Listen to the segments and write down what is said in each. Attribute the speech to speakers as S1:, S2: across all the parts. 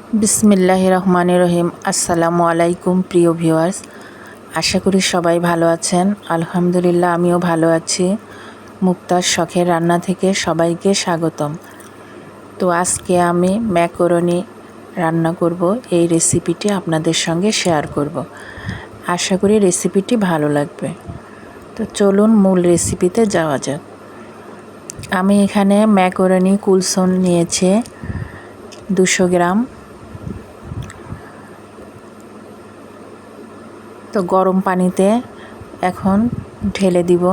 S1: বিসমিল্লাহির রহমানির রহিম। আসসালামু আলাইকুম প্রিয় ভিউয়ার্স, আশা করি সবাই ভালো আছেন। আলহামদুলিল্লাহ আমিও ভালো আছি। মুক্তার শখের রান্না থেকে সবাইকে স্বাগতম। তো আজকে আমি ম্যাকারনি রান্না করব, এই রেসিপিটি আপনাদের সঙ্গে শেয়ার করব। আশা করি রেসিপিটি ভালো লাগবে। তো চলুন মূল রেসিপিতে যাওয়া যাক। আমি এখানে ম্যাকারনি কুলসন নিয়েছি 200 গ্রাম। তো গরম পানিতে এখন ঢেলে দিব।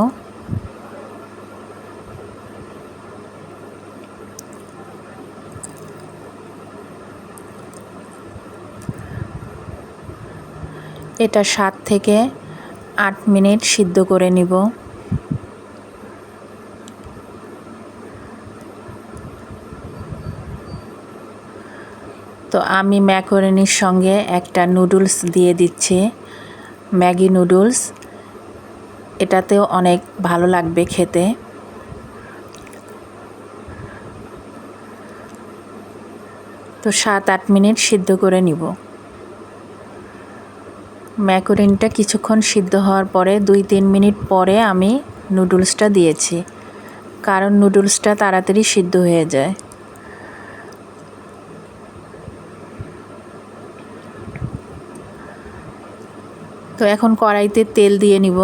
S1: এটা 7 থেকে 8 মিনিট সিদ্ধ করে নিব। তো আমি ম্যাকারনির সঙ্গে একটা নুডলস দিয়ে দিচ্ছি, ম্যাগি নুডলস। এটাতেও অনেক ভালো লাগবে খেতে। তো 7-8 মিনিট সিদ্ধ করে নিব। ম্যাকারনিটা কিছুক্ষণ সিদ্ধ হওয়ার পরে 2-3 মিনিট পরে আমি নুডলসটা দিয়েছি, কারণ নুডলসটা তাড়াতাড়ি সিদ্ধ হয়ে যায়। তো এখন কড়াইতে তেল দিয়ে নিব।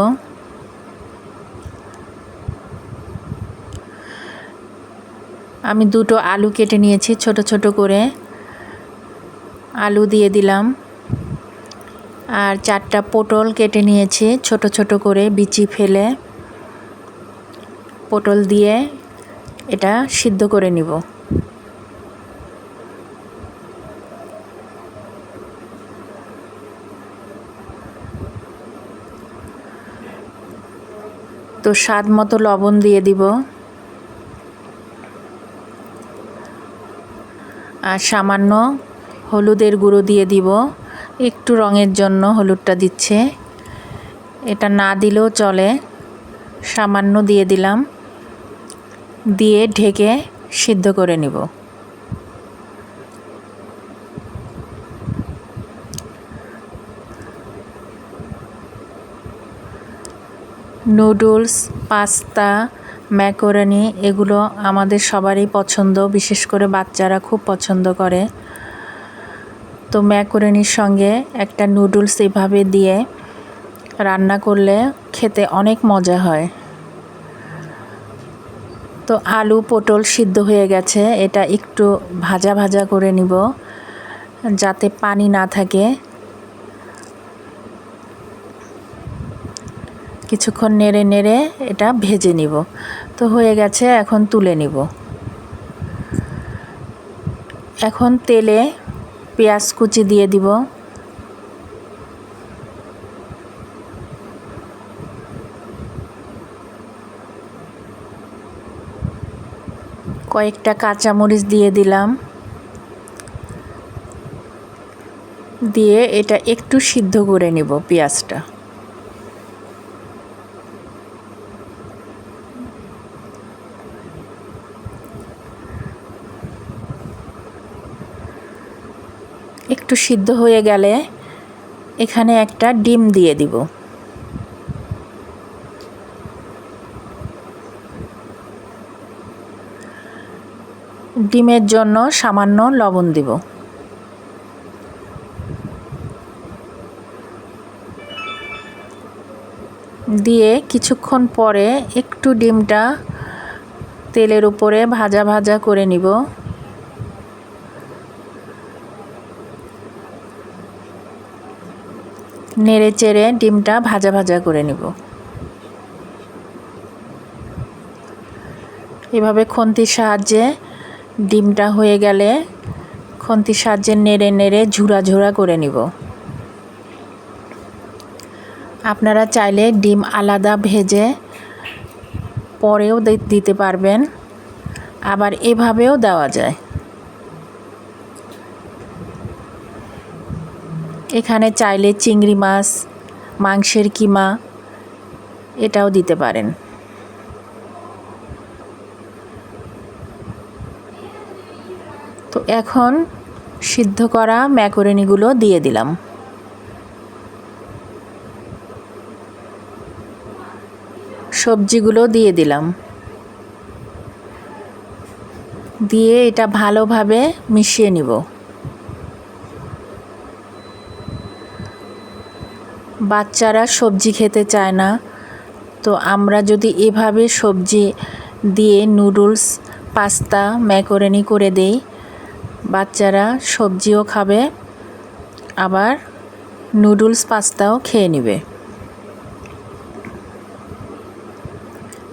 S1: আমি 2টো আলু কেটে নিয়েছি ছোট ছোট করে, আলু দিয়ে দিলাম। আর 4টা পটল কেটে নিয়েছি ছোট ছোট করে বিচি ফেলে। পটল দিয়ে এটা সিদ্ধ করে নিব। তো স্বাদ মতো লবণ দিয়ে দিব, আর সামান্য হলুদের গুঁড়ো দিয়ে দিব। একটু রঙের জন্য হলুদটা দিচ্ছে, এটা না দিলেও চলে, সামান্য দিয়ে দিলাম। দিয়ে ঢেকে সিদ্ধ করে নিব। নুডলস, পাস্তা, ম্যাকারনি এগুলো আমাদের সবারই পছন্দ, বিশেষ করে বাচ্চারা খুব পছন্দ করে। তো ম্যাকারনির সঙ্গে একটা নুডলস এভাবে দিয়ে রান্না করলে খেতে অনেক মজা হয়। তো আলু পটল সিদ্ধ হয়ে গেছে, এটা একটু ভাজা ভাজা করে নিব যাতে পানি না থাকে। কিছুক্ষণ নেড়ে নেড়ে এটা ভেজে নিব। তো হয়ে গেছে, এখন তুলে নিব। এখন তেলে পেঁয়াজ কুচি দিয়ে দিব। কয়েকটা কাঁচামরিচ দিয়ে দিলাম। দিয়ে এটা একটু সিদ্ধ করে নিব পেঁয়াজটা। একটু সিদ্ধ হয়ে গেলে এখানে একটা ডিম দিয়ে দিব। ডিমের জন্য সামান্য লবণ দিব। দিয়ে কিছুক্ষণ পরে একটু ডিমটা তেলের উপরে ভাজা ভাজা করে নিব। নেড়ে চেড়ে ডিমটা ভাজা ভাজা করে নিব। এভাবে খুন্তির সাহায্যে ডিমটা হয়ে গেলে খুন্তির সাহায্যে নেড়ে নেড়ে ঝুরা ঝুরা করে নিব। আপনারা চাইলে ডিম আলাদা ভেজে পরেও দিতে পারবেন, আবার এভাবেও দেওয়া যায়। এখানে চাইলে চিংড়ি মাছ, মাংসের কিমা এটাও দিতে পারেন। তো এখন সিদ্ধ করা ম্যাকারনিগুলো দিয়ে দিলাম। সবজিগুলো দিয়ে দিলাম, দিয়ে এটা ভালোভাবে মিশিয়ে নিব। বাচ্চারা সবজি খেতে চায় না, তো আমরা যদি এভাবে সবজি দিয়ে নুডলস, পাস্তা, ম্যাকারনি করে দেই, বাচ্চারা সবজিও খাবে আবার নুডলস পাস্তাও খেয়ে নেবে।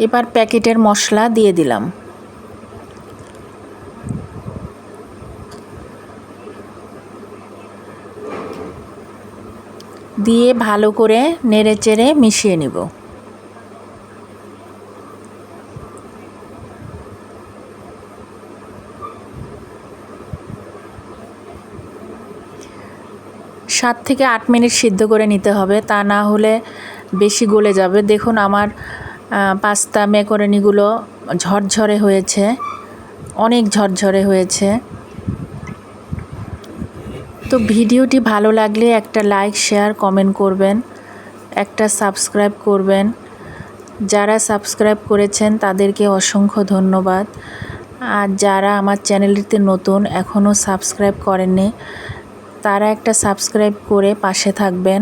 S1: এবার প্যাকেটের মশলা দিয়ে দিলাম, দিয়ে ভালো করে নেড়েচেড়ে মিশিয়ে নিব। সাত থেকে 8 মিনিট সিদ্ধ করে নিতে হবে, তা না হলে বেশি গলে যাবে। দেখুন আমার পাস্তা ম্যাকারনিগুলো ঝরঝরে হয়েছে, অনেক ঝরঝরে হয়েছে। তো ভিডিওটি ভালো লাগলে একটা লাইক, শেয়ার, কমেন্ট করবেন, একটা সাবস্ক্রাইব করবেন। যারা সাবস্ক্রাইব করেছেন তাদেরকে অসংখ্য ধন্যবাদ। আর যারা আমার চ্যানেলটিতে নতুন, এখনও সাবস্ক্রাইব করেননি, তারা একটা সাবস্ক্রাইব করে পাশে থাকবেন।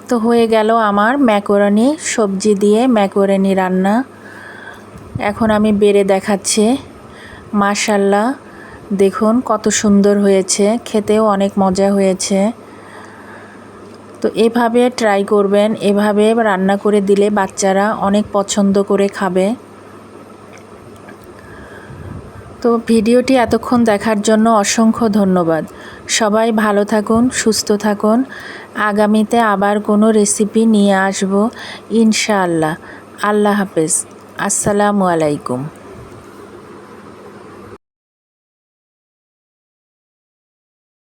S1: তো হয়ে গেল আমার ম্যাকারনি, সবজি দিয়ে ম্যাকারনি রান্না। এখন আমি বেড়ে দেখাচ্ছি। মাশাআল্লাহ, দেখুন কত সুন্দর হয়েছে, খেতেও অনেক মজা হয়েছে। তো এভাবে ট্রাই করবেন, এভাবে রান্না করে দিলে বাচ্চারা অনেক পছন্দ করে খাবে। তো ভিডিওটি এতক্ষণ দেখার জন্য অসংখ্য ধন্যবাদ। সবাই ভালো থাকুন, সুস্থ থাকুন। আগামীতে আবার কোনো রেসিপি নিয়ে আসব ইনশাআল্লাহ। আল্লাহ হাফেজ। আসসালামু আলাইকুম।